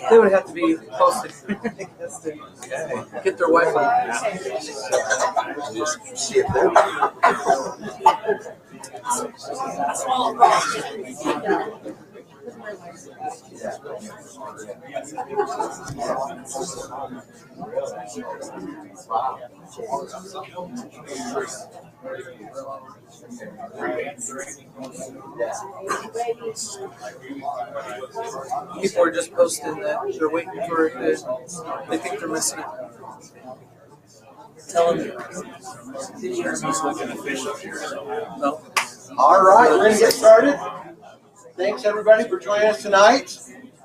They would have to be posted to get their Wi-Fi. People are just posting that they're waiting for it. They think they're missing it. Tell them. No. All right, we're going to get started. Thanks, everybody, for joining us tonight.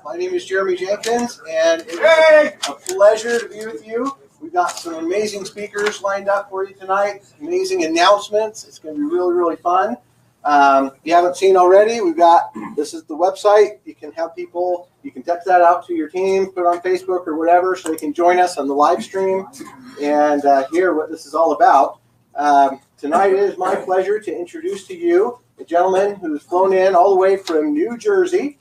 My name is Jeremy Jenkins, and it's a pleasure to be with you. We've got some amazing speakers lined up for you tonight, amazing announcements. It's going to be really, really fun. If you haven't seen already, this is the website. You can have people, you can text that out to your team, put it on Facebook or whatever, so they can join us on the live stream and hear what this is all about. Tonight it is my pleasure to introduce to you a gentleman who's flown in all the way from New Jersey.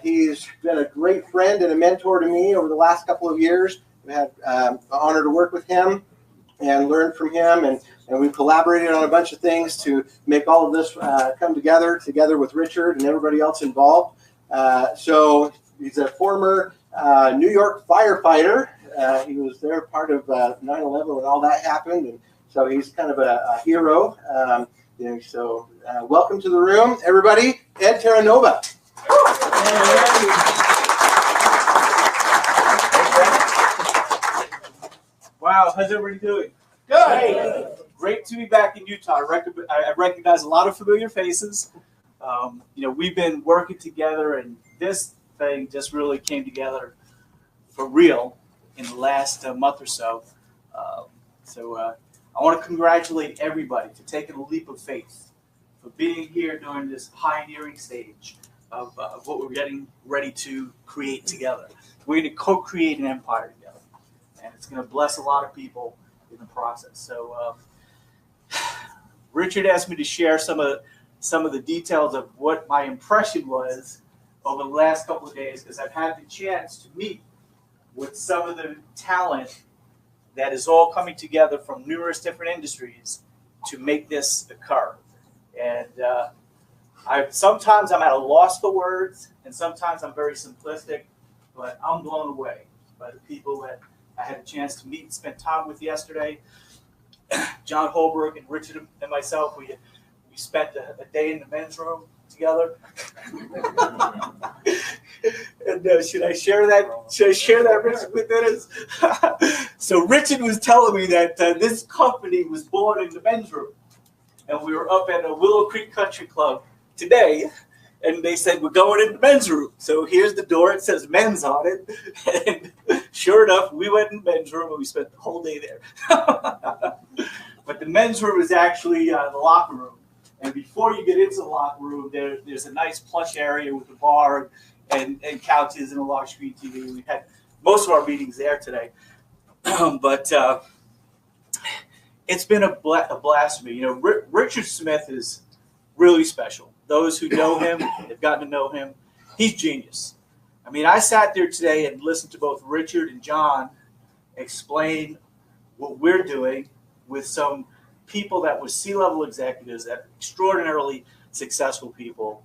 He's been a great friend and a mentor to me over the last couple of years. I've had the honor to work with him and learn from him, and we've collaborated on a bunch of things to make all of this come together with Richard and everybody else involved. So he's a former New York firefighter. He was there part of 9/11 when all that happened, and so he's kind of a hero. So welcome to the room, everybody. Ed Terranova. Wow, how's everybody doing? Good. Great to be back in Utah. I recognize a lot of familiar faces. We've been working together, and this thing just really came together for real in the last month or so. I want to congratulate everybody for taking a leap of faith, for being here during this pioneering stage of what we're getting ready to create together. We're going to co-create an empire together, and it's going to bless a lot of people in the process. So Richard asked me to share some of the details of what my impression was over the last couple of days, because I've had the chance to meet with some of the talent that is all coming together from numerous different industries to make this occur. And sometimes I'm at a loss for words, and sometimes I'm very simplistic, but I'm blown away by the people that I had a chance to meet and spend time with yesterday. John Holbrook and Richard and myself, we spent a day in the men's room together. And should I share that? Richard, with us? So Richard was telling me that this company was born in the men's room, and we were up at a Willow Creek Country Club today, and they said we're going in the men's room. So here's the door; it says men's on it, and sure enough, we went in the men's room and we spent the whole day there. But the men's room is actually the locker room. And before you get into the locker room, there's a nice plush area with a bar and couches and a large screen TV. We had most of our meetings there today. But it's been a blast for me. Richard Smith is really special. Those who know him, have gotten to know him. He's genius. I mean, I sat there today and listened to both Richard and John explain what we're doing with some people that were C-level executives, that extraordinarily successful people,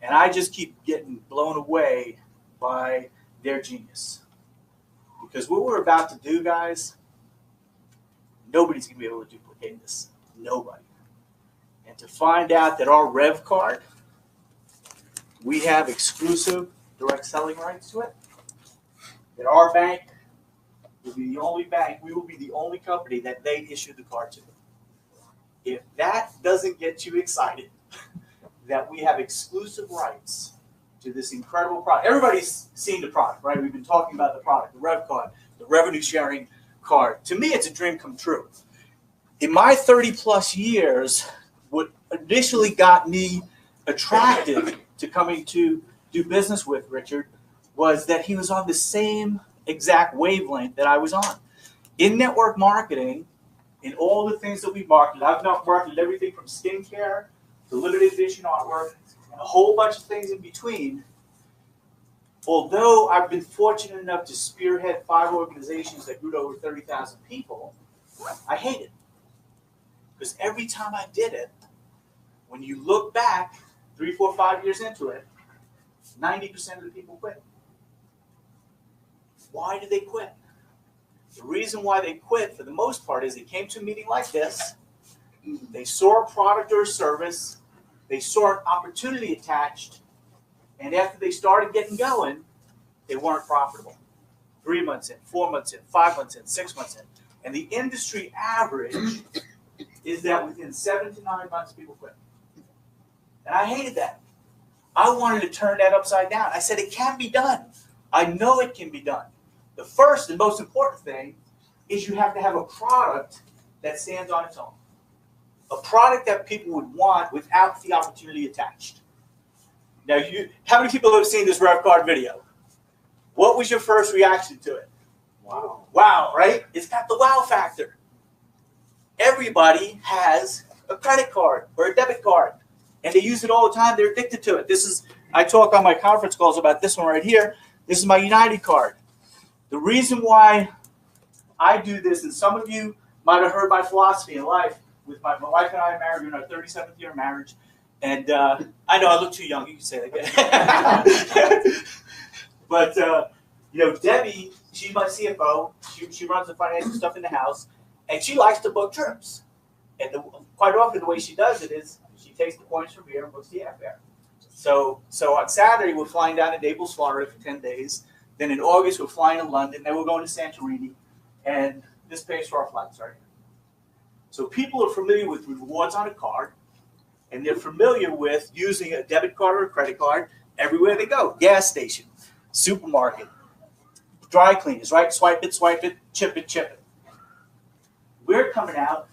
and I just keep getting blown away by their genius. Because what we're about to do, guys, nobody's going to be able to duplicate this. Nobody. And to find out that our Rev card, we have exclusive direct selling rights to it, that our bank will be the only bank, we will be the only company that they issue the card to. If that doesn't get you excited that we have exclusive rights to this incredible product. Everybody's seen the product, right? We've been talking about the product, the Rev card, the revenue sharing card. To me, it's a dream come true. In my 30 plus years, what initially got me attracted to coming to do business with Richard was that he was on the same exact wavelength that I was on. In network marketing, in all the things that we marketed, I've not marketed everything from skincare to limited edition artwork and a whole bunch of things in between. although I've been fortunate enough to spearhead 5 organizations that grew to over 30,000 people, I hate it. Because every time I did it, when you look back 3, 4, 5 years into it, 90% of the people quit. Why did they quit? The reason why they quit, for the most part, is they came to a meeting like this, they saw a product or a service, they saw an opportunity attached, and after they started getting going, they weren't profitable. 3 months in, 4 months in, 5 months in, 6 months in. And the industry average is that within 7 to 9 months, people quit. And I hated that. I wanted to turn that upside down. I said, it can be done. I know it can be done. The first and most important thing is you have to have a product that stands on its own. A product that people would want without the opportunity attached. Now, how many people have seen this RevCard video? What was your first reaction to it? Wow. Wow, right? It's got the wow factor. Everybody has a credit card or a debit card, and they use it all the time. They're addicted to it. I talk on my conference calls about this one right here. This is my United card. The reason why I do this, and some of you might have heard my philosophy in life, with my wife and I are married in our 37th year of marriage, and I know I look too young. You can say that. But Debbie, she's my CFO. She runs the financial stuff in the house, and she likes to book trips. And quite often, the way she does it is she takes the points from here and books the airfare. So on Saturday, we're flying down to Naples, Florida for 10 days. Then in August, we're flying to London. Then we're going to Santorini. And this pays for our flights, right? So people are familiar with rewards on a card, and they're familiar with using a debit card or a credit card everywhere they go. Gas station, supermarket, dry cleaners, right? Swipe it, chip it. We're coming out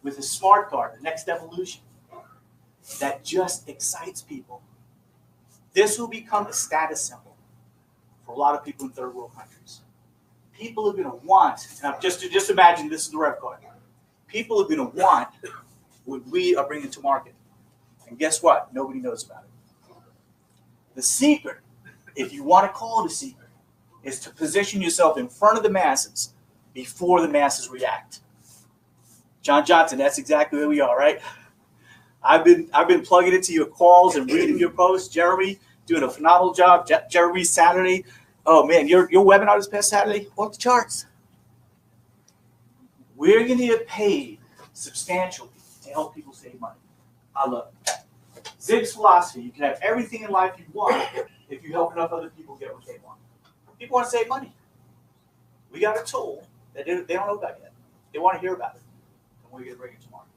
with a smart card, the next evolution, that just excites people. This will become a status symbol for a lot of people in third world countries. People are going to want, and just imagine this is the Rev card. People are going to want what we are bringing to market. And guess what? Nobody knows about it. The secret, if you want to call it a secret, is to position yourself in front of the masses before the masses react. John Johnson, that's exactly where we are, right? I've been plugging into your calls and reading your posts. Jeremy, doing a phenomenal job. Jeremy, Saturday. Oh, man, your webinar this past Saturday, off the charts. We're going to get paid substantially to help people save money. I love it. Zig's philosophy, you can have everything in life you want if you help enough other people get what they want. People want to save money. We got a tool that they don't know about yet. They want to hear about it. And we're going to bring it to market.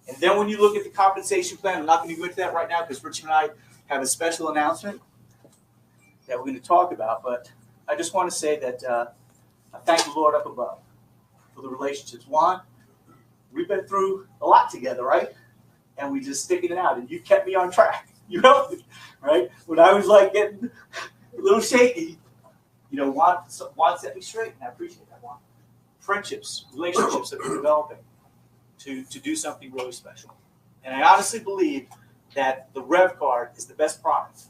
And then when you look at the compensation plan, I'm not going to go into that right now because Richard and I have a special announcement that we're going to talk about. But I just want to say that I thank the Lord up above for the relationships. Juan, we've been through a lot together, right? And we just sticking it out. And you kept me on track. You helped me, right? When I was like getting a little shaky, Juan set me straight, and I appreciate that, Juan. Friendships, relationships that we're developing to do something really special. And I honestly believe that the Rev card is the best product.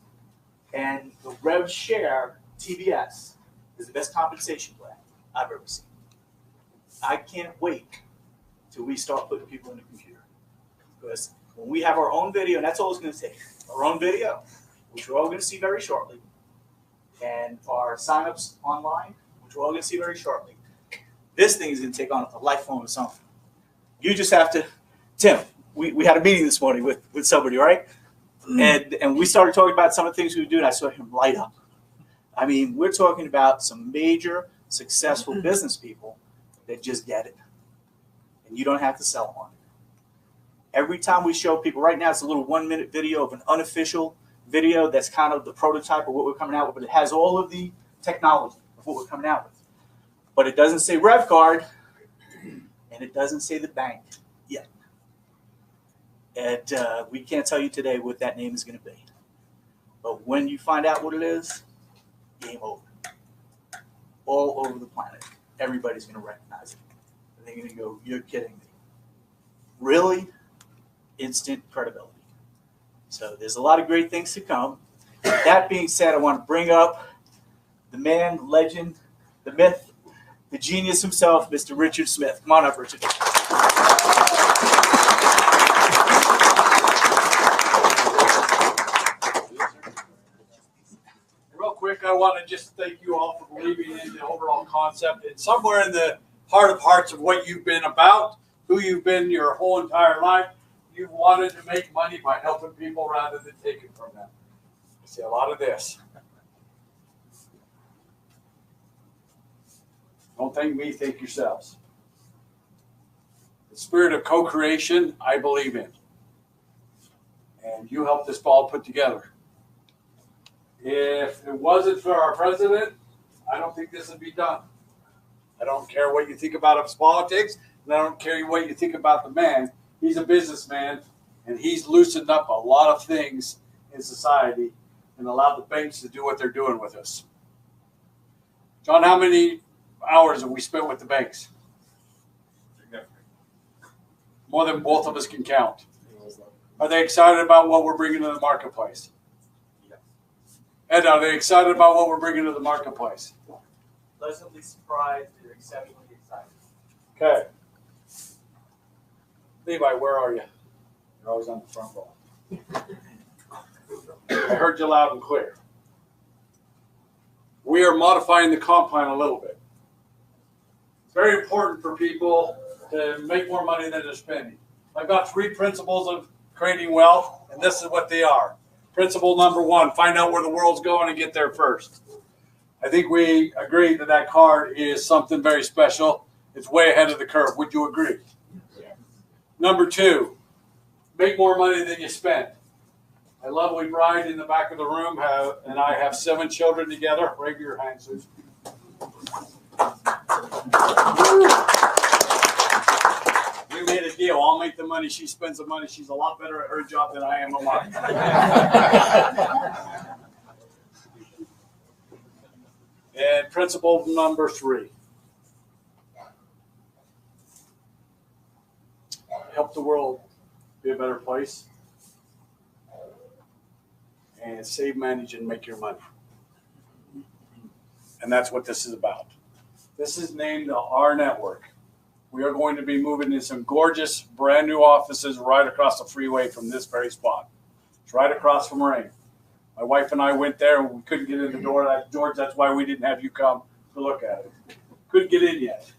And the Rev Share TBS is the best compensation plan I've ever seen. I can't wait till we start putting people in the computer. Because when we have our own video, and that's all it's going to take, our own video, which we're all going to see very shortly, and our signups online, which we're all going to see very shortly, this thing is going to take on a life form of its own. You just have to, Tim, we had a meeting this morning with somebody, right? And we started talking about some of the things we were doing. I saw him light up. I mean, we're talking about some major successful business people that just get it. And you don't have to sell them on it. Every time we show people, right now it's a little 1-minute video of an unofficial video that's kind of the prototype of what we're coming out with, but it has all of the technology of what we're coming out with. But it doesn't say Rev card, and it doesn't say the bank yet. And we can't tell you today what that name is going to be. But when you find out what it is, game over. All over the planet, everybody's going to recognize it. And they're going to go, you're kidding me. Really? Instant credibility. So there's a lot of great things to come. That being said, I want to bring up the man, the legend, the myth, the genius himself, Mr. Richard Smith. Come on up, Richard. Real quick, I want to just thank you all for believing in the overall concept. It's somewhere in the heart of hearts of what you've been about, who you've been your whole entire life. You've wanted to make money by helping people rather than taking from them. I see a lot of this. Don't thank me, thank yourselves. The spirit of co-creation, I believe in. And you helped this ball put together. If it wasn't for our president, I don't think this would be done. I don't care what you think about his politics, and I don't care what you think about the man. He's a businessman, and he's loosened up a lot of things in society and allowed the banks to do what they're doing with us. John, how many hours have we spent with the banks? More than both of us can count. Are they excited about what we're bringing to the marketplace? Ed, are they excited about what we're bringing to the marketplace? Pleasantly surprised. You're exceptionally excited. Okay. Levi, where are you? You're always on the front row. I heard you loud and clear. We are modifying the comp plan a little bit. It's very important for people to make more money than they're spending. I've got 3 principles of creating wealth, and this is what they are. Principle number 1, find out where the world's going and get there first. I think we agree that that card is something very special. It's way ahead of the curve. Would you agree? Yeah. Number 2, make more money than you spend. My lovely bride in the back of the room and I have 7 children together. Wave your hand, Susan. We made a deal. I'll make the money. She spends the money. She's a lot better at her job than I am at mine. And principle number 3. Help the world be a better place. And save, manage, and make your money. And that's what this is about. This is named our network. We are going to be moving in some gorgeous brand new offices right across the freeway from this very spot. It's right across from Rain. My wife and I went there and we couldn't get in the door. George, that's why we didn't have you come to look at it. Couldn't get in yet.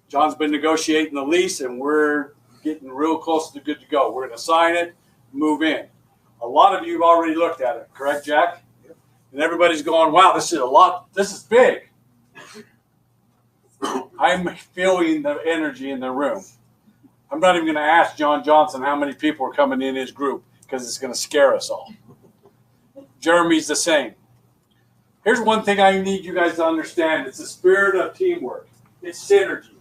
John's been negotiating the lease and we're getting real close to good to go. We're going to sign it, move in. A lot of you have already looked at it, correct, Jack? Yep. And everybody's going, wow, this is a lot. This is big. I'm feeling the energy in the room. I'm not even going to ask John Johnson how many people are coming in his group because it's going to scare us all. Jeremy's the same. Here's one thing I need you guys to understand. It's the spirit of teamwork. It's synergy.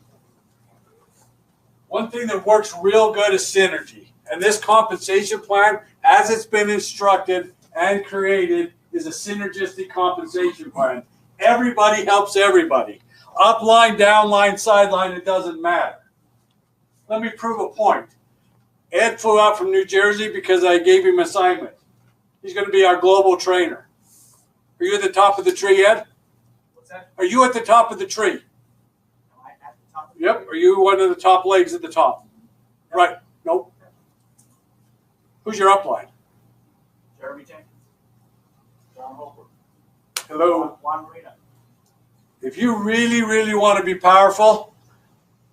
One thing that works real good is synergy. And this compensation plan, as it's been instructed and created, is a synergistic compensation plan. Everybody helps everybody. Upline, downline, sideline, it doesn't matter. Let me prove a point. Ed flew out from New Jersey because I gave him an assignment. He's going to be our global trainer. Are you at the top of the tree, Ed? What's that? Are you at the top of the tree? Am I at the top of the Yep. Are you one of the top legs at the top? Yep. Right. Nope. Who's your upline? Jeremy Jenkins. John Holbrook. Hello. Juan Marina. If you really, really want to be powerful,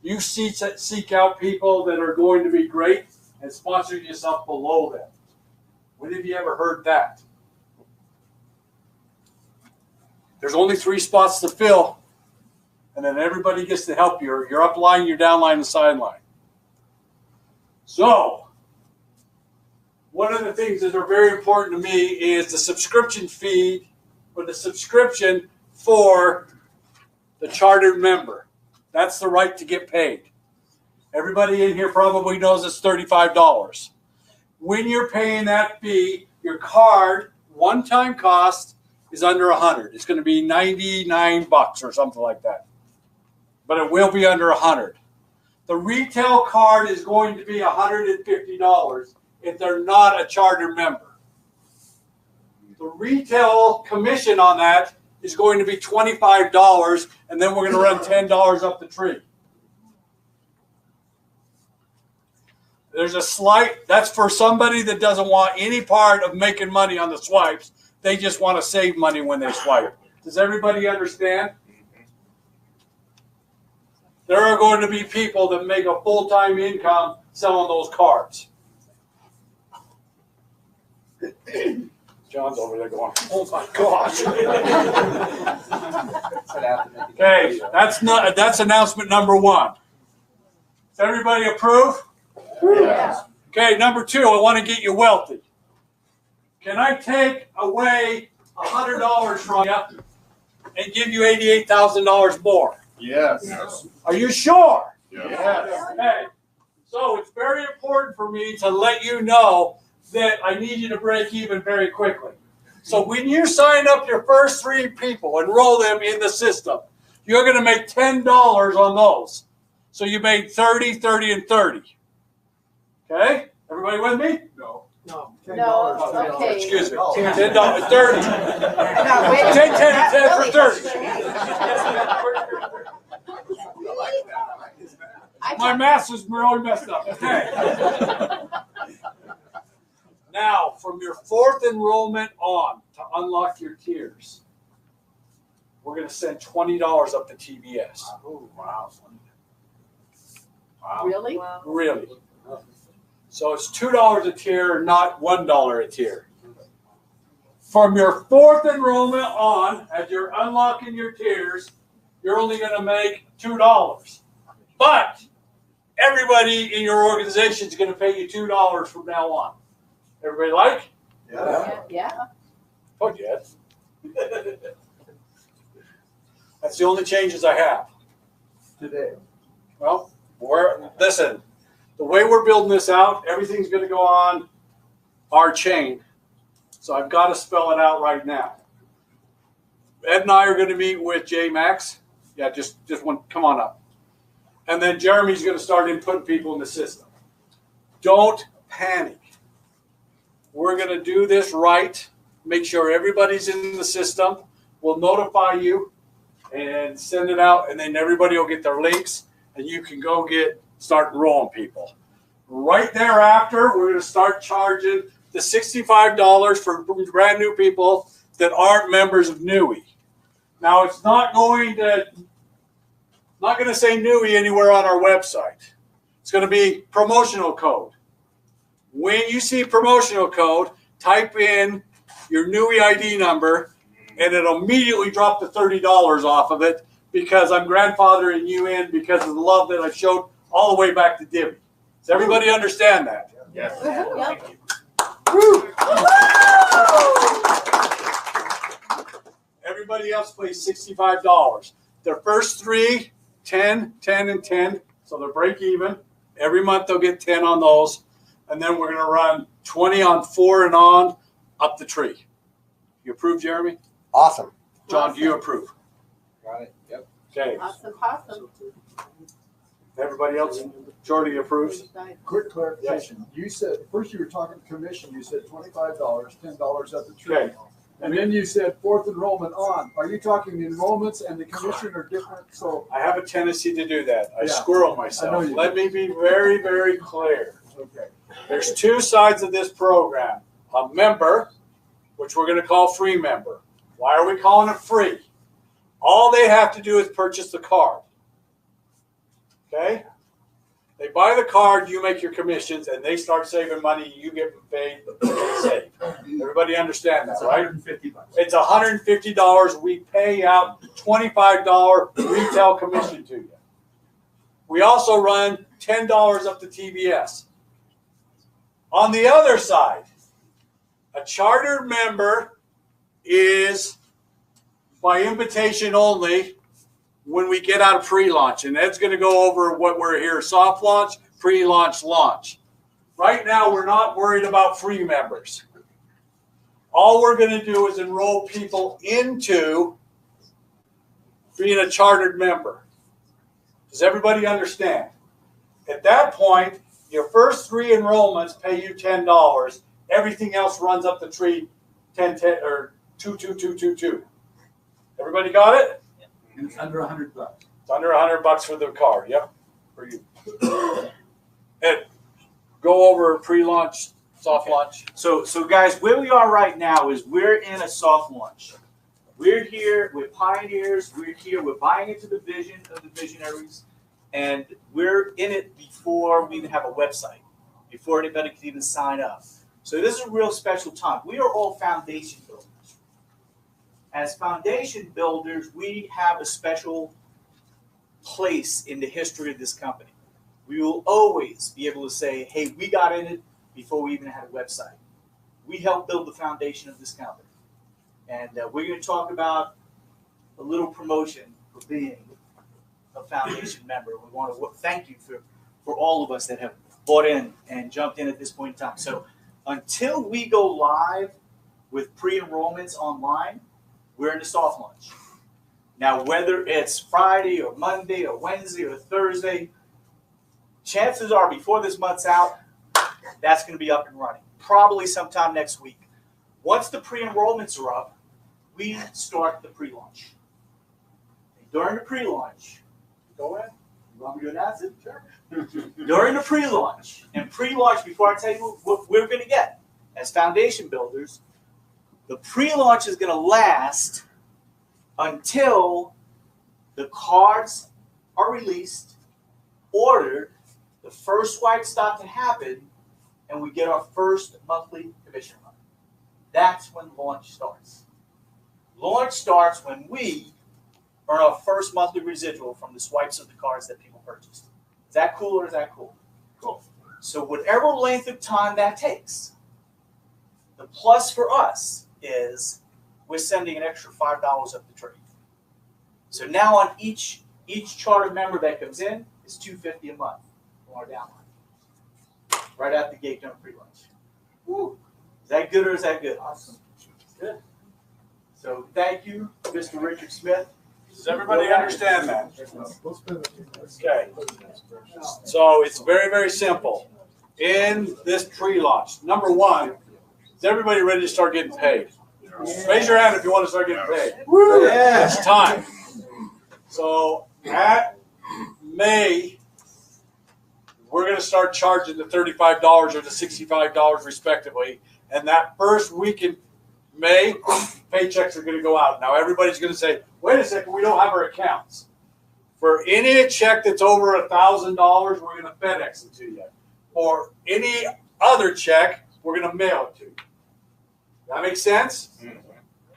you seek out people that are going to be great and sponsor yourself below them. When have you ever heard that? There's only 3 spots to fill, and then everybody gets to help you. Your upline, your downline, and sideline. So, one of the things that are very important to me is the subscription feed or the subscription for the chartered member. That's the right to get paid. Everybody in here probably knows it's $35. When you're paying that fee, your card, one-time cost, is under $100. It's going to be $99 or something like that. But it will be under $100. The retail card is going to be $150 if they're not a charter member. The retail commission on that is going to be $25, and then we're going to run $10 up the tree. There's a slight, that's for somebody that doesn't want any part of making money on the swipes. They just want to save money when they swipe. Does everybody understand? There are going to be people that make a full-time income selling those cards. John's over there going, oh my gosh. Okay, that's announcement number 1. Does everybody approve? Yes. Okay, number 2, I want to get you wealthy. Can I take away $100 from you and give you $88,000 more? Yes. Are you sure? Yes. Okay. So it's very important for me to let you know that I need you to break even very quickly. So when you sign up your first 3 people, enroll them in the system, you're going to make $10 on those. So you made 30, 30, and 30. Okay? Everybody with me? No. No. $10. Okay. Excuse me. Oh. $10, 30. No, wait a Take 10 minute. That and 10 for really 30. I My math is really messed up. Okay. Now, from your 4th enrollment on to unlock your tiers, we're going to send $20 up to TBS. Oh, wow. Really? Really. So it's $2 a tier, not $1 a tier. From your 4th enrollment on, as you're unlocking your tiers, you're only going to make $2. But everybody in your organization is going to pay you $2 from now on. Everybody like? Yeah. Yeah. Oh, yes. That's the only changes I have. Today. Well, listen, the way we're building this out, everything's going to go on our chain. So I've got to spell it out right now. Ed and I are going to meet with J Max. Yeah, just one. Come on up. And then Jeremy's going to start inputting people in the system. Don't panic. We're going to do this right. Make sure everybody's in the system. We'll notify you and send it out, and then everybody will get their links, and you can go start enrolling people. Right thereafter, we're going to start charging the $65 for brand new people that aren't members of NUI. Now, it's not going to say NUI anywhere on our website. It's going to be promotional code. When you see promotional code, type in your NUI ID number, and it'll immediately drop the $30 off of it because I'm grandfathering you in because of the love that I showed all the way back to Divvy. Does everybody understand that? Yes. Yep. Woo! Everybody else pays $65. Their first 3, 10, 10, and 10, so they're break even. Every month they'll get 10 on those. And then we're going to run 20 on 4 and on up the tree. You approve, Jeremy? Awesome. John, do you approve? Got it. Yep. Okay. Awesome. Awesome. Everybody else? Jordy approves? Quick clarification. You said, first you were talking commission, you said $25, $10 at the tree. Okay. And then you said 4th enrollment on. Are you talking the enrollments and the commission are different? So, I have a tendency to do that. I Yeah. squirrel I myself. know you Let me be very, very clear. okay. There's 2 sides of this program. A member, which we're going to call free member. Why are we calling it free? All they have to do is purchase the card. Okay? They buy the card, you make your commissions, and they start saving money, you get paid, they save. Everybody understand that, right? $150. It's $150. We pay out $25 retail commission to you. We also run $10 up to TBS. On the other side, a chartered member is by invitation only when we get out of pre-launch. And Ed's going to go over what we're here, soft launch, pre-launch, launch. Right now, we're not worried about free members. All we're going to do is enroll people into being a chartered member. Does everybody understand? At that point, your first 3 enrollments pay you $10. Everything else runs up the tree 1010 or 22222. Everybody got it? And it's under $100. It's under $100 for the car. Yep, for you. Ed, go over pre-launch, soft launch. So guys, where we are right now is we're in a soft launch. We're here, we're pioneers, we're here, we're buying into the vision of the visionaries, and we're in it before we even have a website, before anybody can even sign up. So this is a real special time. We are all foundation builders. As foundation builders, we have a special place in the history of this company. We will always be able to say, hey, we got in it before we even had a website. We helped build the foundation of this company. And we're going to talk about a little promotion for being a foundation member. We want to thank you for all of us that have bought in and jumped in at this point in time. So until we go live with pre-enrollments online, we're in the soft launch. Now, whether it's Friday or Monday or Wednesday or Thursday, chances are before this month's out, that's going to be up and running. Probably sometime next week. Once the pre-enrollments are up, we start the pre-launch. During the pre-launch, go ahead. You want me to announce it? Sure. During the pre-launch, and pre-launch, before I tell you what we're going to get as foundation builders, the pre-launch is going to last until the cards are released, ordered, the first swipes start to happen, and we get our first monthly commission run. That's when launch starts. Launch starts when we earn our first monthly residual from the swipes of the cards that people purchased. Is that cool or is that cool? Cool. So whatever length of time that takes, the plus for us is we're sending an extra $5 up the tree. So now on each charter member that comes in is $250 a month from our downline. Right out the gate during pre-launch. Woo! Is that good or is that good? Awesome. Good. So thank you, Mr. Richard Smith. Does everybody understand that? Okay. So it's very, very simple. In this pre-launch, number one, is everybody ready to start getting paid? Raise your hand if you want to start getting paid. Yeah. It's time. So at May, we're going to start charging the $35 or the $65 respectively. And that first week in May, paychecks are going to go out. Now everybody's going to say, wait a second, we don't have our accounts. For any check that's over $1,000, we're going to FedEx it to you. For any other check, we're going to mail it to you. That makes sense?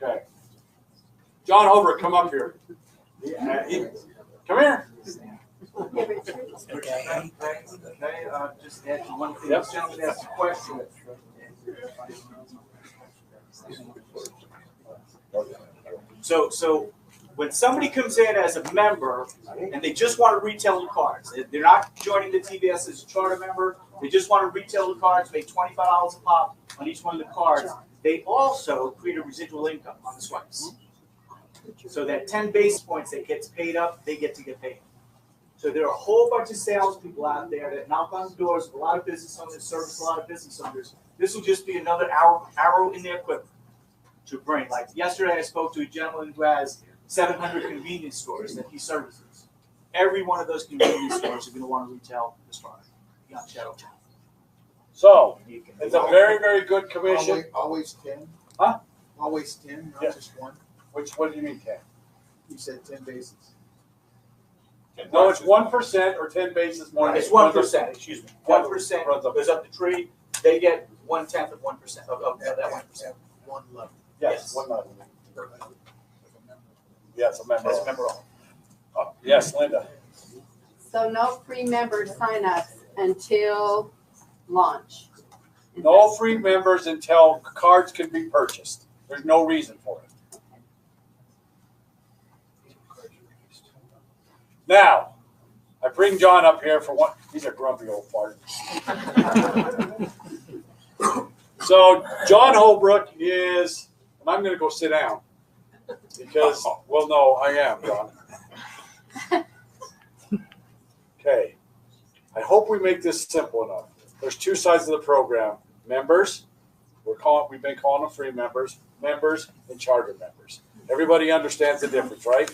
Okay. John Holbrook, come up here. Come here. Okay, just answer one thing. Yep. This gentleman asked a question. So when somebody comes in as a member and they just want to retail the cards, they're not joining the TBS as a charter member, they just want to retail the cards, make $25 a pop on each one of the cards, they also create a residual income on the swipes. So that 10 basis points that gets paid up, they get to get paid. So there are a whole bunch of salespeople out there that knock on the doors of a lot of business owners, service a lot of business owners. This will just be another arrow in their quiver to bring. Like yesterday, I spoke to a gentleman who has 700 convenience stores that he services. Every one of those convenience stores are going to want to retail this product. Beyond Shadow. So it's a very, very good commission. Always 10? Huh? Always 10, not Yeah. just one? What do you mean 10? You said 10 basis. No, it's 1% or 10 basis more. It's 1%. Excuse me. 1% goes up the tree. They get 1/10 of 1% of that 1%. One level. Yes, one level. Yes, a member. As a member only. Yes, Linda. So no free member signups until launch. Is No that- free members until cards can be purchased. There's no reason for it. Now, I bring John up here for one. He's a grumpy old fart. So John Holbrook is, and I'm going to go sit down because, well, no, I am, John. Okay. I hope we make this simple enough. There's two sides of the program. Members, we've been calling them free members. members and charter members. Everybody understands the difference, right?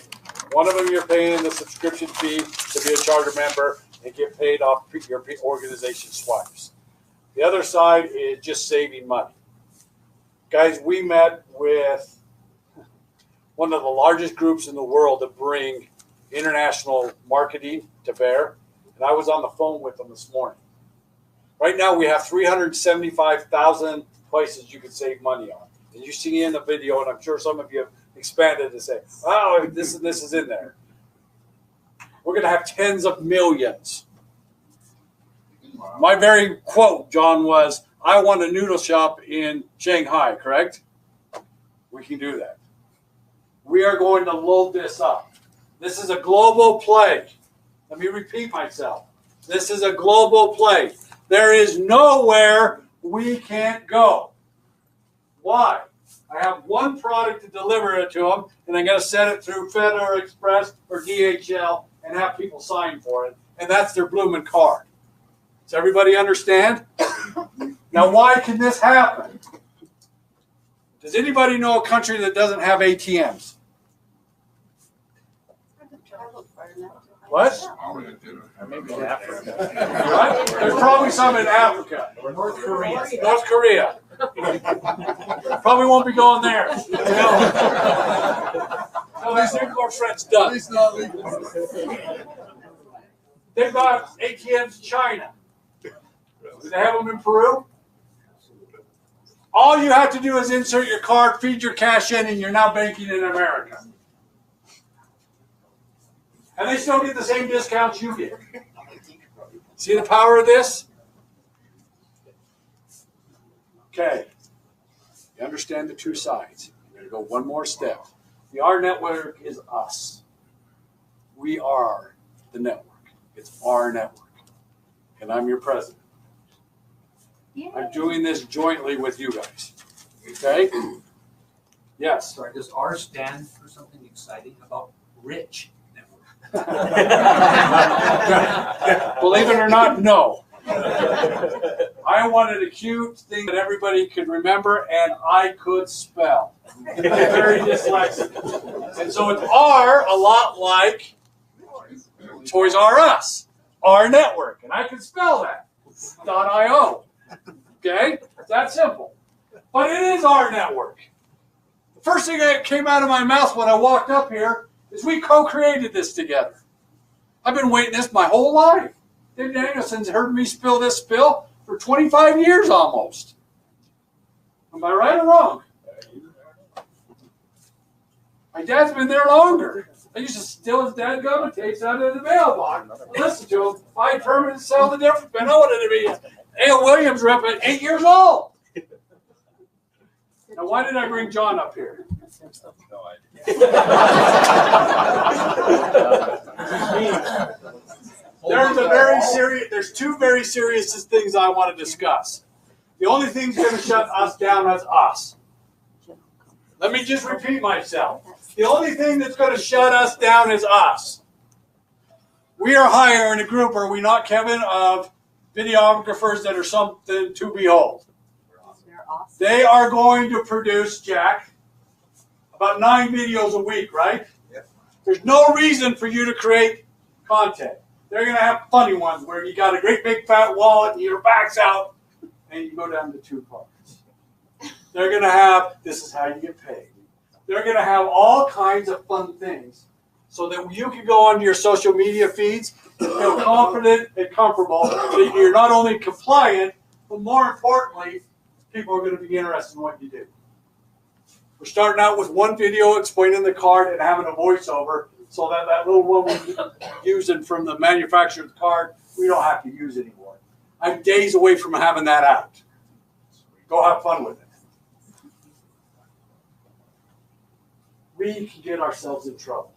One of them you're paying the subscription fee to be a charter member and get paid off your organization swipes. The other side is just saving money. Guys, we met with one of the largest groups in the world that bring international marketing to bear, and I was on the phone with them this morning. Right now we have 375,000 places you can save money on. And you see in the video, and I'm sure some of you have expanded to say, oh, this is in there. We're going to have tens of millions. My very quote, John, was, I want a noodle shop in Shanghai, correct? We can do that. We are going to load this up. This is a global play. Let me repeat myself. This is a global play. There is nowhere we can't go. Why? I have one product to deliver it to them, and I'm going to send it through FedEx Express or DHL and have people sign for it, and that's their blooming card. Does everybody understand? Now, why can this happen? Does anybody know a country that doesn't have ATMs? What? Maybe in Africa. Right? There's probably some in Africa. North Korea. North Korea. Probably won't be going there. No, these nuclear threats done. It's not legal. They've got ATMs in China. Do they have them in Peru? All you have to do is insert your card, feed your cash in, and you're now banking in America. And they still get the same discounts you get. See the power of this? Okay. You understand the two sides. We're going to go one more step. The R network is us. We are the network. It's our network. And I'm your president. I'm doing this jointly with you guys. Okay? Yes. Sorry, does R stand for something exciting about rich network? Believe it or not, no. I wanted a cute thing that everybody could remember and I could spell. Very dyslexic. And so it's R, a lot like Toys R Us, R network. And I can spell that. .io. Okay? It's that simple. But it is our network. The first thing that came out of my mouth when I walked up here is we co-created this together. I've been waiting this my whole life. Dave Danielson's heard me spill this spill for 25 years almost. Am I right or wrong? My dad's been there longer. I used to steal his dadgum tapes out of the mailbox. Listen to him. I determined to sell the difference. I know what it'd be. A.L. Williams rep at 8 years old. Now, why did I bring John up here? No idea. There's two very serious things I want to discuss. The only thing that's going to shut us down is us. Let me just repeat myself. The only thing that's going to shut us down is us. We are hiring a group, are we not, Kevin, of videographers that are something to behold. They are going to produce, Jack, about 9 videos a week, right? Yep. There's no reason for you to create content. They're going to have funny ones where you got a great big fat wallet and your back's out and you go down to 2 cards. They're going to have, this is how you get paid. They're going to have all kinds of fun things so that you can go onto your social media feeds and feel confident and comfortable that you're not only compliant, but more importantly, people are going to be interested in what you do. We're starting out with one video explaining the card and having a voiceover so that that little one we're using from the manufacturer of the card, we don't have to use anymore. I'm days away from having that out. Go have fun with it. We can get ourselves in trouble.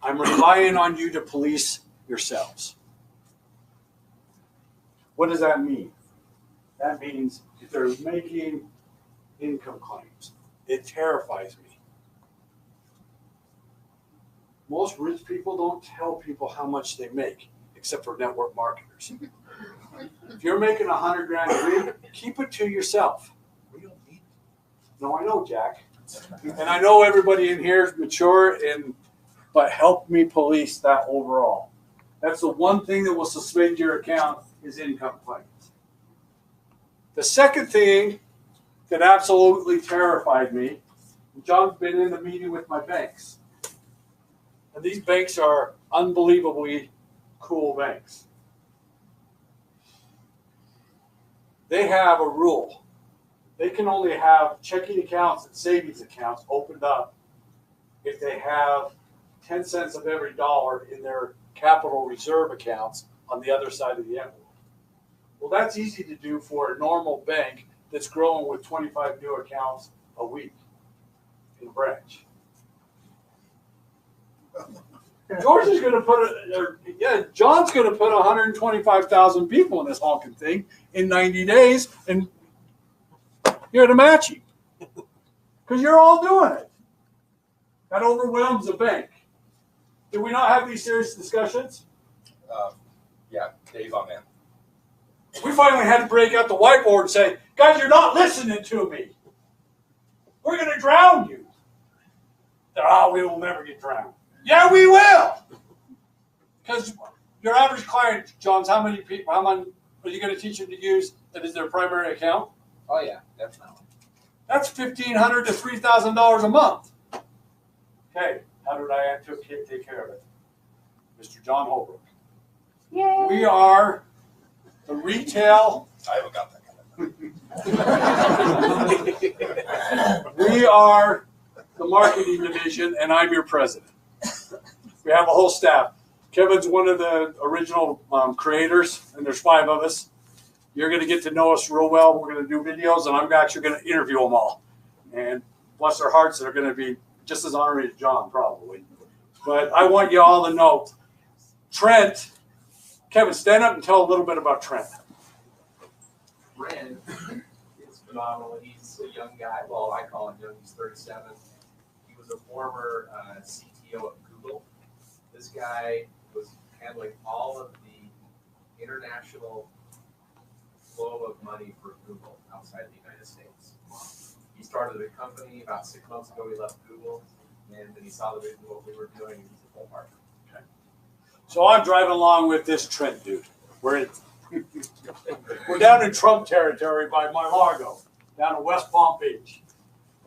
I'm relying on you to police yourselves. What does that mean? That means if they're making income claims, it terrifies me. Most rich people don't tell people how much they make, except for network marketers. If you're making $100,000 a week, keep it to yourself. No, I know, Jack. And I know everybody in here is mature, but help me police that overall. That's the one thing that will suspend your account is income claims. The second thing that absolutely terrified me, John's been in the meeting with my banks. And these banks are unbelievably cool banks. They have a rule. They can only have checking accounts and savings accounts opened up if they have 10 cents of every dollar in their capital reserve accounts on the other side of the envelope. Well, that's easy to do for a normal bank that's growing with 25 new accounts a week in branch. George is going to put John's going to put 125,000 people in this honking thing in 90 days, and you're to match him because you're all doing it. That overwhelms the bank. Do we not have these serious discussions? Yeah, Dave on that. We finally had to break out the whiteboard and say, guys, you're not listening to me. We're going to drown you. We will never get drowned. Yeah, we will. Because your average client, Johns, how many are you going to teach them to use that is their primary account? Oh yeah, definitely. That's $1,500 to $3,000 a month. Okay, how did I take care of it? Mr. John Holbrook. Yay. We are the retail. I haven't got that. We are the marketing division, and I'm your president. We have a whole staff. Kevin's one of the original creators, and there's 5 of us. You're going to get to know us real well. We're going to do videos, and I'm actually going to interview them all. And bless their hearts, they're going to be just as honorary as John, probably. But I want you all to know, Trent, Kevin, stand up and tell a little bit about Trent. Brand is phenomenal. He's a young guy. Well, I call him young. He's 37. He was a former CTO at Google. This guy was handling all of the international flow of money for Google outside the United States. He started a company about 6 months ago. He left Google, and then he saw the vision of what we were doing, and he's a full partner. Okay. So I'm driving along with this Trent dude. We're down in Trump territory by Mar-a-Lago, down in West Palm Beach.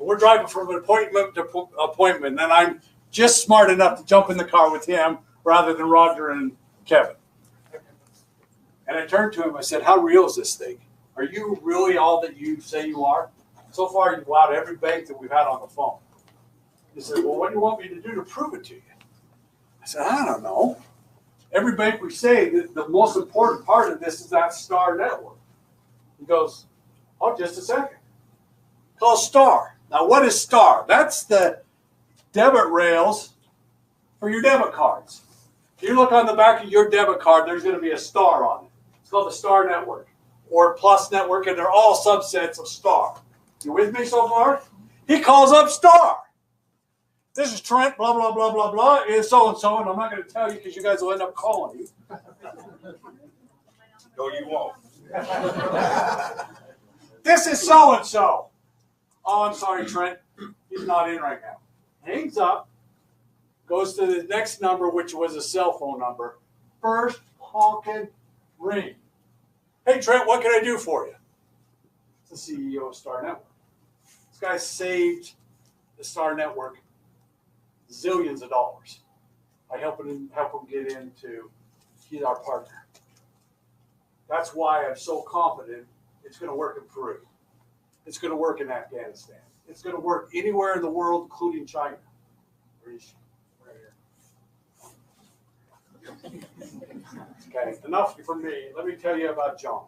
And we're driving from appointment to appointment, and I'm just smart enough to jump in the car with him rather than Roger and Kevin. And I turned to him, I said, how real is this thing? Are you really all that you say you are? So far, you've wowed every bank that we've had on the phone. He said, well, what do you want me to do to prove it to you? I said, I don't know. Every bank we say, the most important part of this is that STAR network. He goes, oh, just a second. Call STAR. Now, what is STAR? That's the debit rails for your debit cards. If you look on the back of your debit card, there's going to be a star on it. It's called the STAR network or Plus network, and they're all subsets of STAR. You with me so far? He calls up STAR. This is Trent, blah, blah, blah, blah, blah, is so-and-so, and I'm not going to tell you because you guys will end up calling you. No, you won't. This is so-and-so. Oh, I'm sorry, Trent. He's not in right now. Hangs up, goes to the next number, which was a cell phone number. First honking ring. Hey, Trent, what can I do for you? It's the CEO of Star Network. This guy saved the Star Network zillions of dollars. I help him get into, he's our partner. That's why I'm so confident it's going to work in Peru. It's going to work in Afghanistan. It's going to work anywhere in the world, including China. Right here. Okay, enough from me. Let me tell you about John.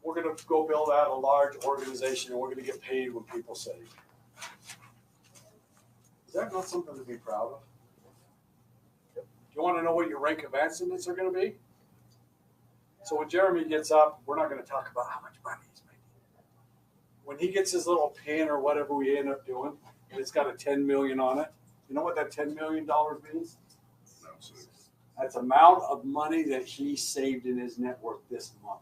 We're going to go build out a large organization, and we're going to get paid when people save. Is that not something to be proud of? Do you want to know what your rank advancements are going to be? So when Jeremy gets up, we're not going to talk about how much money he's making. When he gets his little pin or whatever we end up doing, and it's got a $10 million on it, you know what that $10 million means? That's the amount of money that he saved in his network this month.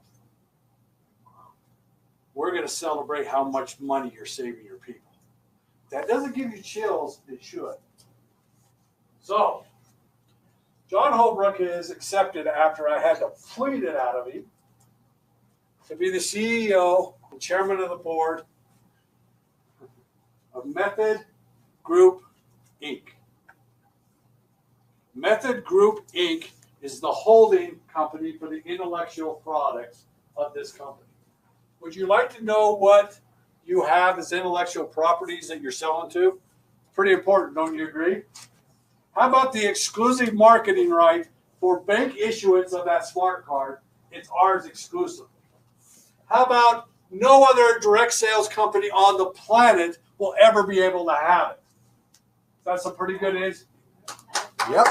we're going to celebrate how much money you're saving your people. That doesn't give you chills, it should. So, John Holbrook is accepted after I had to plead it out of him to be the CEO and chairman of the board of Method Group, Inc. Method Group, Inc. is the holding company for the intellectual products of this company. Would you like to know what you have as intellectual properties that you're selling to? Pretty important, don't you agree? How about the exclusive marketing right for bank issuance of that smart card? It's ours exclusively. How about no other direct sales company on the planet will ever be able to have it? That's a pretty good answer. Yep.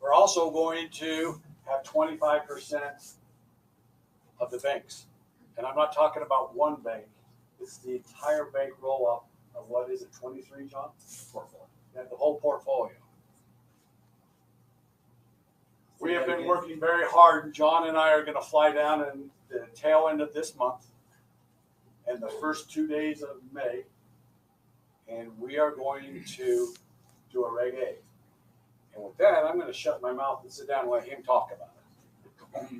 We're also going to have 25% of the banks. And I'm not talking about one bank. It's the entire bank roll-up of what is it, 23, John? Portfolio. Yeah, the whole portfolio. We have been working very hard. John and I are going to fly down in the tail end of this month and the first 2 days of May. And we are going to do a Reg A. And with that, I'm going to shut my mouth and sit down and let him talk about it.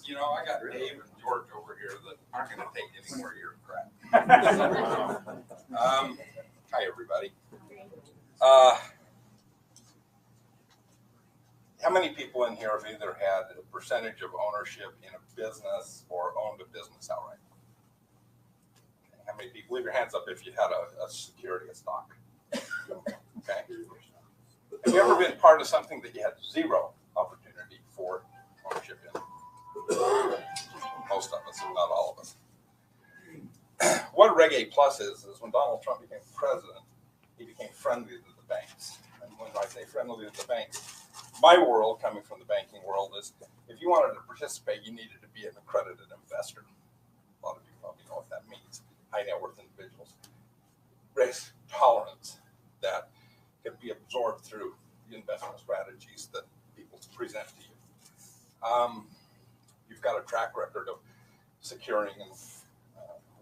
You know, I got Dave and George over here that aren't going to take any more of your crap. Hi, everybody. How many people in here have either had a percentage of ownership in a business or owned a business outright? How many people? Leave your hands up if you had a security, a stock. Okay. Have you ever been part of something that you had zero opportunity for ownership in? Most of us, if not all of us. What Reg A Plus is when Donald Trump became president, he became friendly to the banks. And when I say friendly to the banks, my world, coming from the banking world, is if you wanted to participate, you needed to be an accredited investor. A lot of you probably know what that means. High net worth individuals. Risk tolerance that can be absorbed through the investment strategies that people present to you. You've got a track record of securing and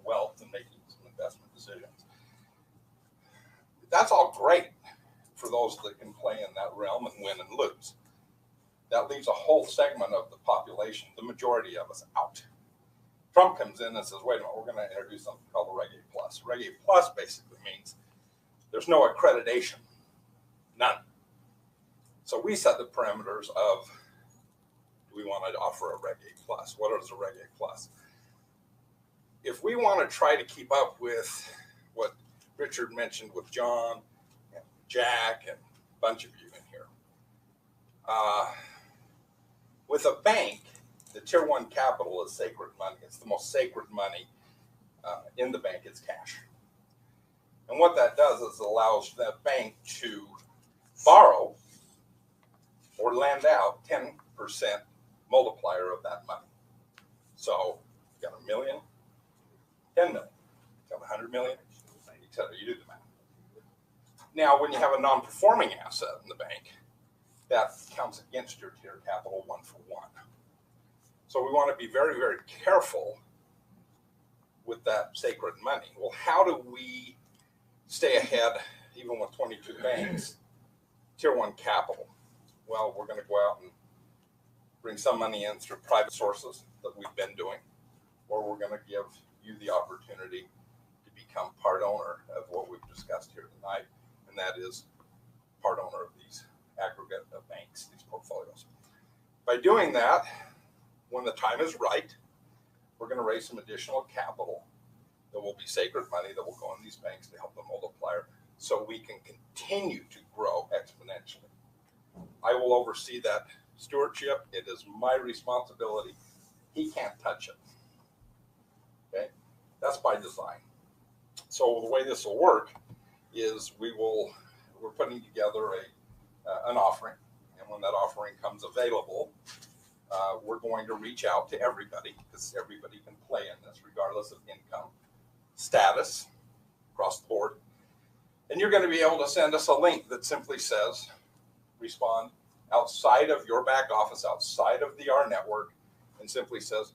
wealth and making some investment decisions. That's all great for those that can play in that realm and win and lose. That leaves a whole segment of the population, the majority of us, out. Trump comes in and says, wait a minute, we're going to introduce something called the Reg A Plus. Reg A Plus basically means there's no accreditation, none. So we set the parameters of, do we want to offer a Reg A Plus? What is a Reg A Plus? If we want to try to keep up with what Richard mentioned with John and Jack and a bunch of you in here, with a bank, the Tier 1 capital is sacred money. It's the most sacred money in the bank. It's cash. And what that does is it allows that bank to borrow or lend out 10% multiplier of that money. So you got $1 million, 10 million, you got 100 million, etc. You do the math. Now, when you have a non-performing asset in the bank, that counts against your tier capital 1 for 1. So we want to be very, very careful with that sacred money. Well, how do we stay ahead, even with 22 banks, Tier 1 capital? Well, we're going to go out and bring some money in through private sources that we've been doing, or we're going to give you the opportunity to become part owner of what we've discussed here tonight, and that is part owner of these aggregate of banks, these portfolios. By doing that, when the time is right, we're going to raise some additional capital that will be sacred money that will go in these banks to help the multiplier so we can continue to grow exponentially. I will oversee that stewardship. It is my responsibility. He can't touch it. Okay? That's by design. So the way this will work is we're putting together an offering, and when that offering comes available, we're going to reach out to everybody, because everybody can play in this regardless of income, status, across the board. And you're going to be able to send us a link that simply says, respond outside of your back office, outside of the R network, and simply says,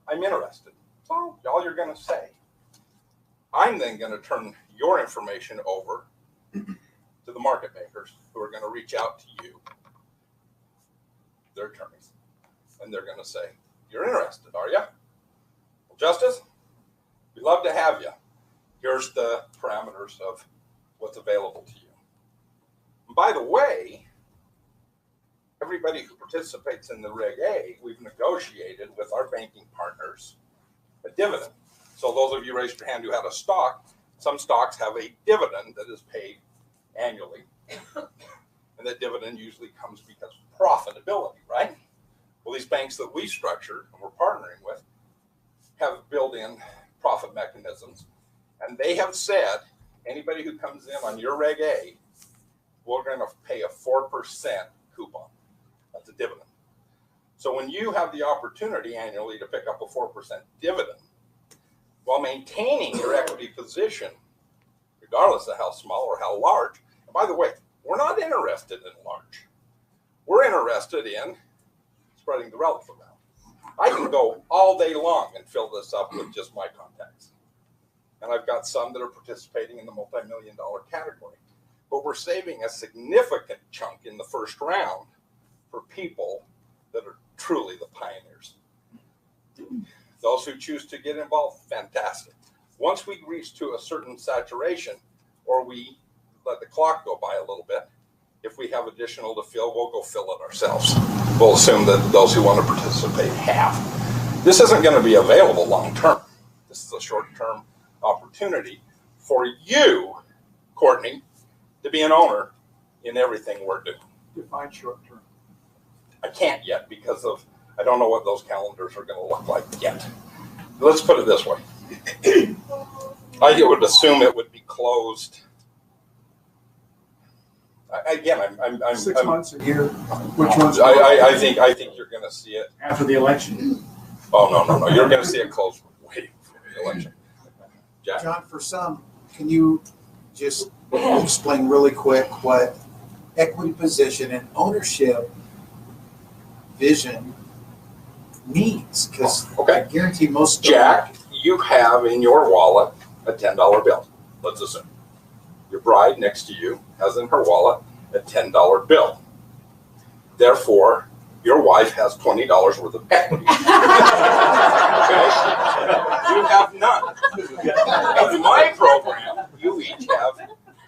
I'm interested. That's all you're going to say. I'm then going to turn your information over to the market makers who are going to reach out to you, their attorneys, and they're going to say, you're interested, are you? Well, Justice, we'd love to have you. Here's the parameters of what's available to you. And by the way, everybody who participates in the Reg A, we've negotiated with our banking partners a dividend. So those of you raised your hand who had a stock, some stocks have a dividend that is paid annually. And that dividend usually comes because of profitability, right? Well, these banks that we structured and we're partnering with have built in profit mechanisms. And they have said, anybody who comes in on your Reg A, we're going to pay a 4% coupon. That's a dividend. So when you have the opportunity annually to pick up a 4% dividend, while maintaining your equity position, regardless of how small or how large, and by the way, we're not interested in large. We're interested in spreading the relative amount. I can go all day long and fill this up with just my contacts. And I've got some that are participating in the multi-million-dollar category. But we're saving a significant chunk in the first round for people that are truly the pioneers. Those who choose to get involved, fantastic. Once we reach to a certain saturation, or we let the clock go by a little bit, if we have additional to fill, we'll go fill it ourselves. We'll assume that those who want to participate have. This isn't going to be available long term. This is a short-term opportunity for you, Courtney, to be an owner in everything we're doing. Define short term. I can't yet because I don't know what those calendars are going to look like yet. Let's put it this way. I would assume it would be closed. Again, I'm 6 months, a year. Which one's? I think you're going to see it after the election. Oh no! You're going to see it closed way before the election. Jack? John, for some, can you just explain really quick what equity position and ownership vision means? Because I guarantee most Jack, you have in your wallet a $10 bill. Let's assume your bride next to you has in her wallet a $10 bill. Therefore, your wife has $20 worth of equity. Okay? You have none. In my program, you each have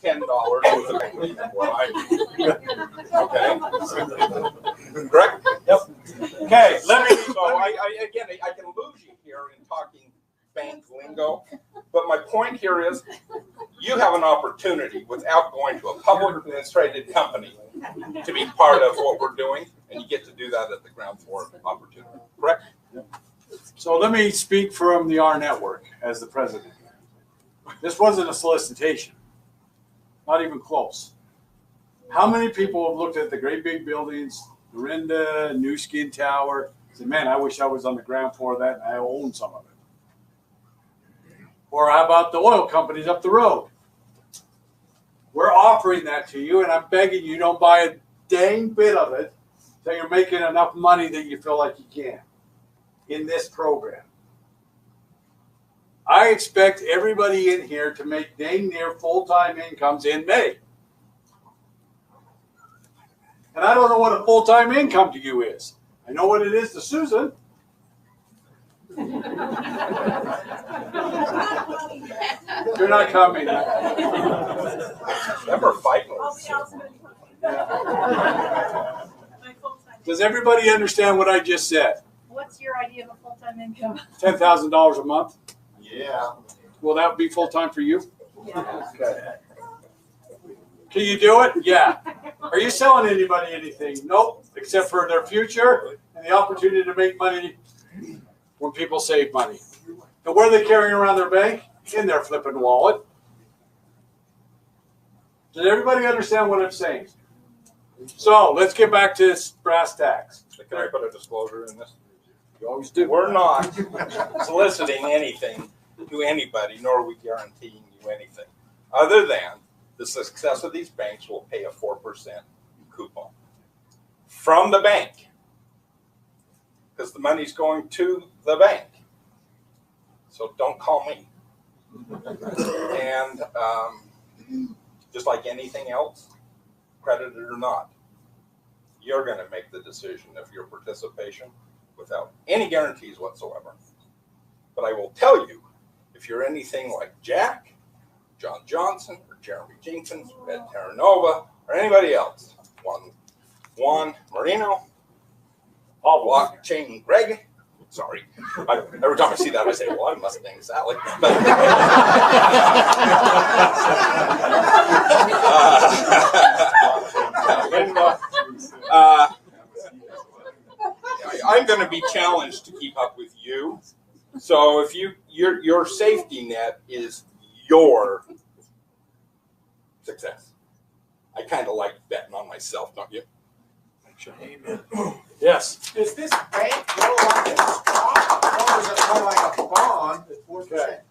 $10 worth of equity. Okay? Correct? Yep. Okay, let me. So I can lose you here in talking bank lingo, but my point here is you have an opportunity without going to a publicly traded company to be part of what we're doing, and you get to do that at the ground floor opportunity. Correct? So let me speak from the R Network as the president. This wasn't a solicitation, not even close. How many people have looked at the great big buildings, Dorinda, New Skin Tower, said, man, I wish I was on the ground floor of that and I own some of it? Or how about the oil companies up the road? We're offering that to you, and I'm begging you don't buy a dang bit of it until you're making enough money that you feel like you can in this program. I expect everybody in here to make dang near full-time incomes in May. And I don't know what a full-time income to you is. I know what it is to Susan. You're not coming. Never fighting. Does everybody understand what I just said? What's your idea of a full-time income? $10,000 a month? Yeah. Will that be full-time for you? Yeah. Okay. Can you do it? Yeah. Are you selling anybody anything? Nope, except for their future and the opportunity to make money when people save money. And where are they carrying around their bank? In their flipping wallet. Does everybody understand what I'm saying? So let's get back to this brass tacks. Can I put a disclosure in this? You always do. We're not soliciting anything to anybody, nor are we guaranteeing you anything. other than the success of these banks will pay a 4% coupon from the bank, because the money's going to the bank. So don't call me. And just like anything else, credited or not, you're going to make the decision of your participation without any guarantees whatsoever. But I will tell you, if you're anything like Jack, John Johnson, or Jeremy Jenkins, or Ed Terranova, or anybody else, Juan Marino, Blockchain Greg, sorry. Every time I see that, I say, well, I'm Mustang Sally. But, I'm going to be challenged to keep up with you. So if your safety net is your success. I kind of like betting on myself, don't you? Amen. Yes. Is this bank go like a stock or is it more like a bond at 4%? Okay.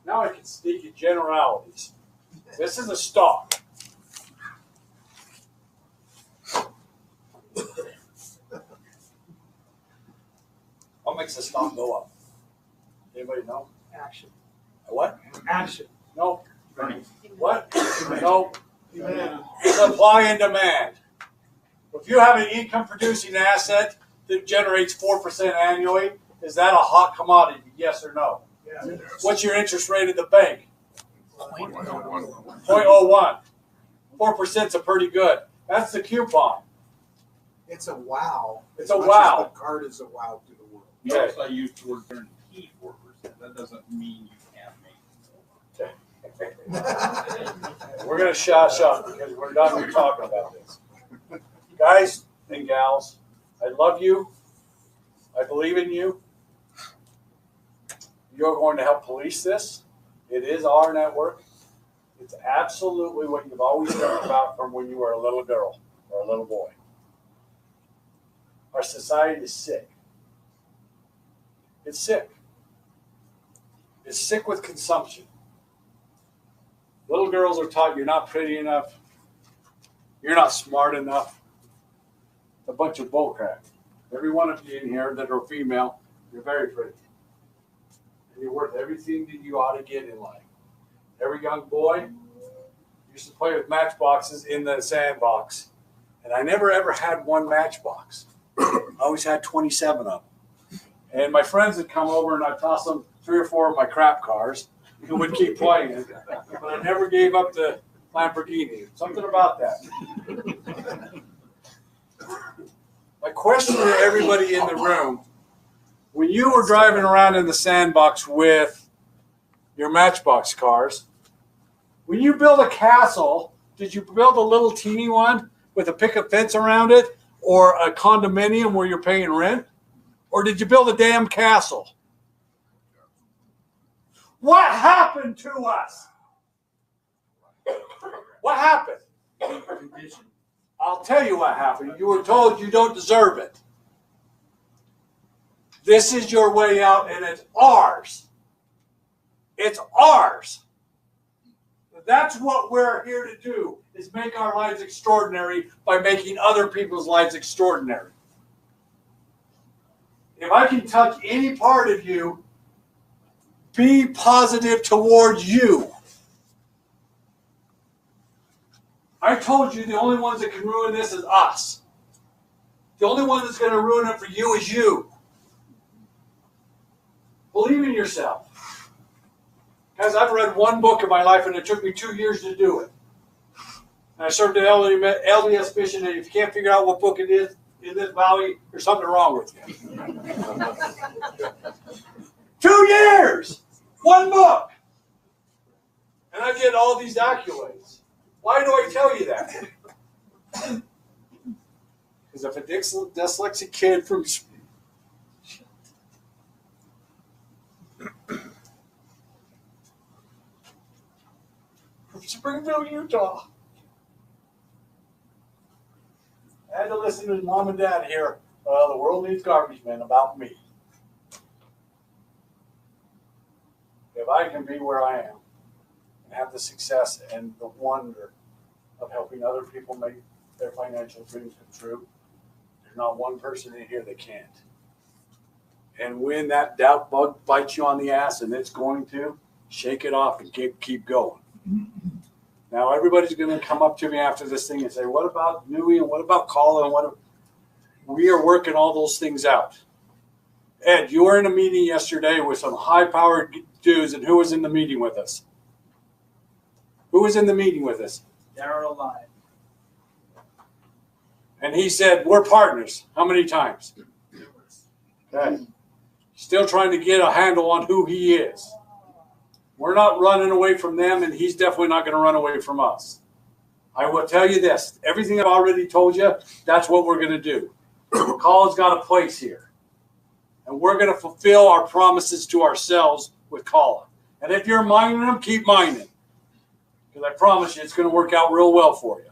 Now I can speak in generalities. This is a stock. What makes a stock go up? Anybody know? Action. A what? Action. No. What? No. Supply and demand. If you have an income producing asset that generates 4% annually, is that a hot commodity? Yes or no? Yeah. What's your interest rate at the bank? 0.01. 4% is pretty good. That's the coupon. It's a wow. It's a As much wow. as the card is a wow to the world. Notice I used the word guarantee 4%. That doesn't mean you can't make it. We're going to shot because we're done talking about this. Guys and gals, I love you. I believe in you. You're going to help police this. It is our network. It's absolutely what you've always dreamt about from when you were a little girl or a little boy. Our society is sick. It's sick. It's sick with consumption. Little girls are taught you're not pretty enough. You're not smart enough. A bunch of bullcrap. Every one of you in here that are female, you're very pretty. And you're worth everything that you ought to get in life. Every young boy used to play with matchboxes in the sandbox. And I never ever had one matchbox. I always had 27 of them. And my friends would come over and I'd toss them 3 or 4 of my crap cars and would keep playing it. But I never gave up the Lamborghini. Something about that. My question to everybody in the room, when you were driving around in the sandbox with your matchbox cars, when you build a castle, did you build a little teeny one with a picket fence around it or a condominium where you're paying rent? Or did you build a damn castle? What happened to us? What happened? I'll tell you what happened. You were told you don't deserve it. This is your way out, and it's ours. It's ours. That's what we're here to do, is make our lives extraordinary by making other people's lives extraordinary. If I can touch any part of you, be positive towards you. I told you the only ones that can ruin this is us. The only one that's going to ruin it for you is you. Believe in yourself. Guys, I've read one book in my life and it took me 2 years to do it. And I served an LDS mission, and if you can't figure out what book it is in this valley, there's something wrong with you. 2 years! One book! And I get all these accolades. Why do I tell you that? Because if a dyslexic kid from Springville, Utah, I had to listen to his mom and dad hear, the world needs garbage men about me. If I can be where I am and have the success and the wonder of helping other people make their financial dreams come true, there's not one person in here that can't. And when that doubt bug bites you on the ass, and it's going to, shake it off and keep going. Now everybody's going to come up to me after this thing and say, what about Nui and what about Kala? We are working all those things out. Ed, you were in a meeting yesterday with some high-powered dudes, and who was in the meeting with us? Who was in the meeting with us? Daryl Lyon. And he said, we're partners. How many times? Okay. Still trying to get a handle on who he is. We're not running away from them, and he's definitely not going to run away from us. I will tell you this. Everything I've already told you, that's what we're going to do. Colin's got a place here. And we're going to fulfill our promises to ourselves with Colin. And if you're mining them, keep mining. Because I promise you, it's going to work out real well for you.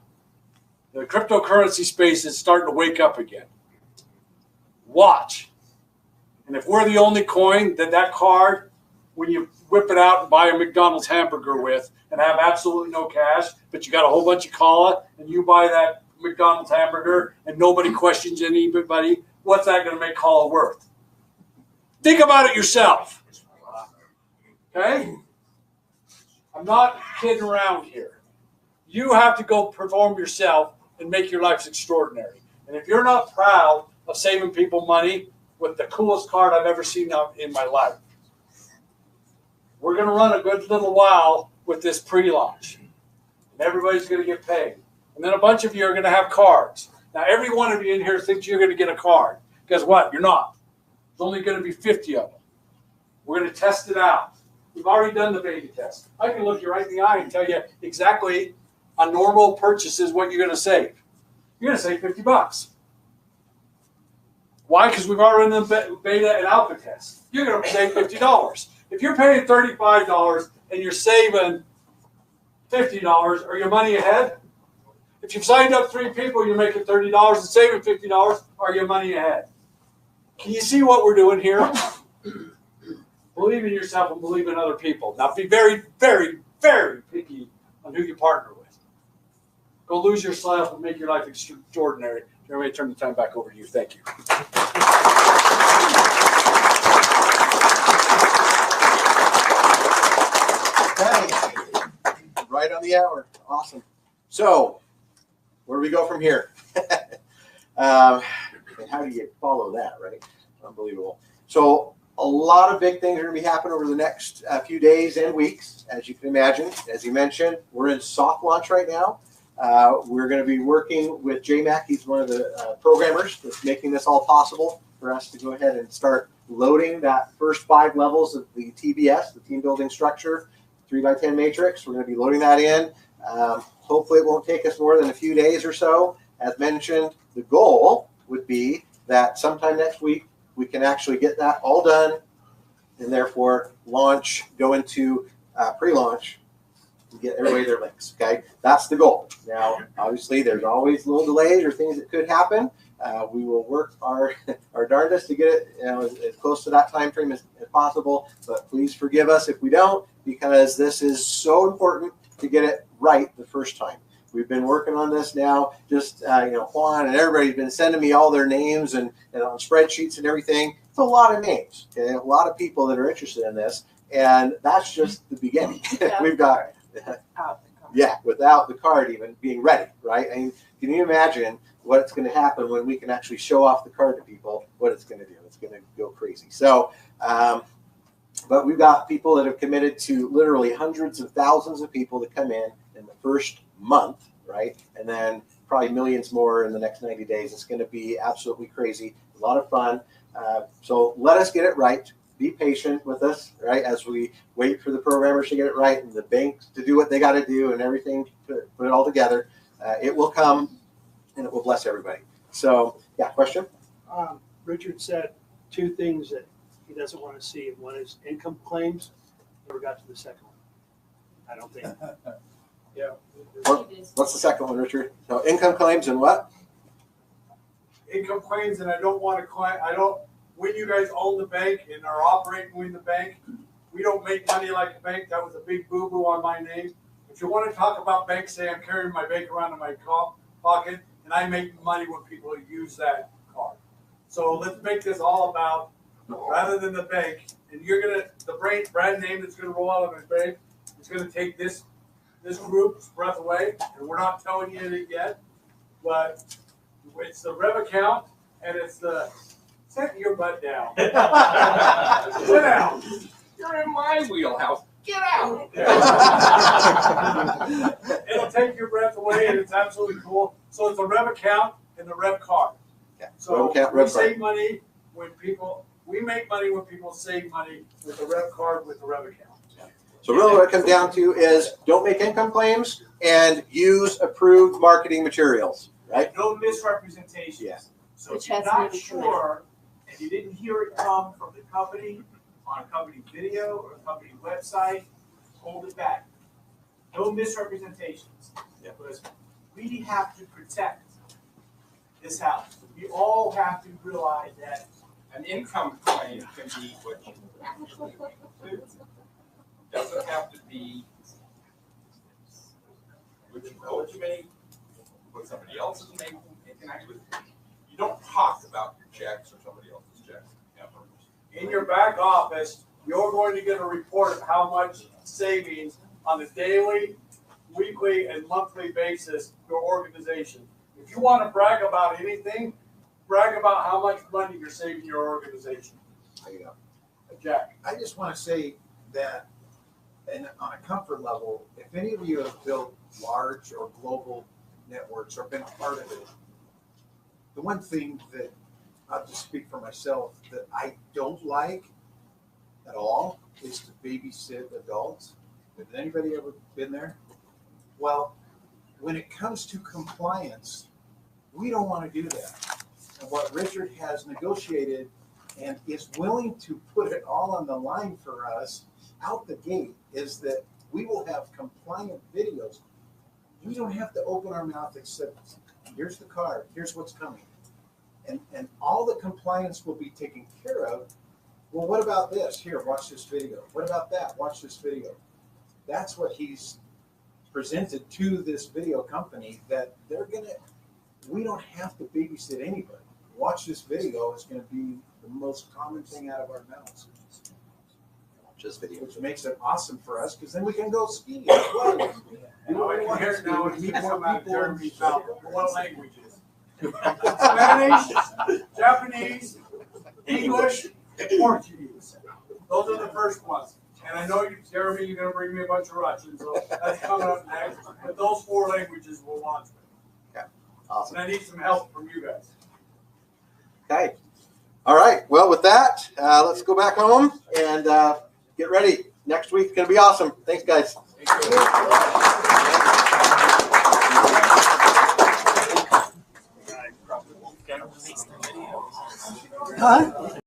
The cryptocurrency space is starting to wake up again. Watch. And if we're the only coin that card, when you whip it out and buy a McDonald's hamburger with and have absolutely no cash, but you got a whole bunch of cola and you buy that McDonald's hamburger and nobody questions anybody, what's that going to make cola worth? Think about it yourself. Okay? I'm not kidding around here. You have to go perform yourself and make your life extraordinary. And if you're not proud of saving people money with the coolest card I've ever seen in my life, we're going to run a good little while with this pre-launch. And everybody's going to get paid. And then a bunch of you are going to have cards. Now, every one of you in here thinks you're going to get a card. Guess what? You're not. There's only going to be 50 of them. We're going to test it out. We've already done the beta test. I can look you right in the eye and tell you exactly on normal purchases what you're going to save. You're going to save $50. Why? Because we've already done the beta and alpha test. You're going to save $50. If you're paying $35 and you're saving $50, are your money ahead? If you've signed up 3 people, you're making $30 and saving $50, are your money ahead? Can you see what we're doing here? Believe in yourself and believe in other people. Now be very, very, very picky on who you partner with. Go lose yourself and make your life extraordinary. Jeremy, turn the time back over to you. Thank you. Okay. Right on the hour. Awesome. So, where do we go from here? And how do you follow that, right? Unbelievable. So, a lot of big things are going to be happening over the next few days and weeks, as you can imagine. As you mentioned, we're in soft launch right now. We're going to be working with JMac. He's one of the programmers that's making this all possible for us to go ahead and start loading that first 5 levels of the TBS, the team building structure, 3x10 matrix. We're going to be loading that in. Hopefully it won't take us more than a few days or so. As mentioned, the goal would be that sometime next week we can actually get that all done and therefore launch, go into pre-launch, and get everybody their links, okay? That's the goal. Now, obviously, there's always little delays or things that could happen. We will work our darndest to get it as close to that time frame as possible, but please forgive us if we don't, because this is so important to get it right the first time. We've been working on this now, just, Juan and everybody's been sending me all their names and on spreadsheets and everything. It's a lot of names, okay? A lot of people that are interested in this, and that's just the beginning. We've got, without the card even being ready, right? I mean, can you imagine what's going to happen when we can actually show off the card to people, what it's going to do? It's going to go crazy. So, but we've got people that have committed to literally hundreds of thousands of people to come in the first month, right? And then probably millions more in the next 90 days. It's going to be absolutely crazy, a lot of fun. So let us get it right. Be patient with us, right, as we wait for the programmers to get it right and the banks to do what they got to do and everything to put it all together. It will come and it will bless everybody. So, yeah, question? Richard said 2 things that he doesn't want to see. One is income claims. Never got to the second one. I don't think. Yeah. What's the second one, Richard? So income claims and what? Income claims, and I don't want to claim. When you guys own the bank and are operating with the bank, we don't make money like a bank. That was a big boo-boo on my name. If you want to talk about banks, say I'm carrying my bank around in my pocket, and I make money when people use that card. So let's make this all about, rather than the bank, and the brand name that's gonna roll out of the bank is gonna take this group's breath away, and we're not telling you it yet, but it's the Rev account, and it's the sit your butt down. Sit down. You're in my wheelhouse. Get out. It'll take your breath away, and it's absolutely cool. So it's the Rev account and the Rev card. Yeah. So Rev account, we Rev save card. money when we make money when people save money with the Rev card, with the Rev account. So really what it comes down to is don't make income claims and use approved marketing materials, right? No misrepresentations. Yeah. So Which if you're has not to be sure, and you didn't hear it come from the company on a company video or a company website, hold it back. No misrepresentations. Yeah. Because we have to protect this house. We all have to realize that An income claim can be what doesn't have to be what you make, what somebody else is making. It can actually, you don't talk about your checks or somebody else's checks. Ever. In your back office, you're going to get a report of how much savings on a daily, weekly, and monthly basis your organization. If you want to brag about anything, brag about how much money you're saving your organization. There you go. Jack. I just want to say that, and on a comfort level, if any of you have built large or global networks or been a part of it, the one thing that I'll just speak for myself that I don't like at all is to babysit adults. Has anybody ever been there? Well, when it comes to compliance, we don't want to do that. And what Richard has negotiated and is willing to put it all on the line for us out the gate is that we will have compliant videos. We don't have to open our mouth except here's the card, here's what's coming. And all the compliance will be taken care of. Well, what about this? Here, watch this video. What about that? Watch this video. That's what he's presented to this video company, that we don't have to babysit anybody. Watch this video is going to be the most common thing out of our mouths. Just video. Which makes it awesome for us, because then we can go ski as well. You know what I can hear now is people come out of Jeremy's mouth. What languages? Spanish, Japanese, English, and Portuguese. Those are the first ones. And I know you, Jeremy, you're going to bring me a bunch of Russian, so that's coming up next. But those 4 languages will launch me. Okay. Awesome. And I need some help from you guys. Okay. All right. Well, with that, let's go back home and get ready. Next week's going to be awesome. Thanks, guys. Thank you. Huh?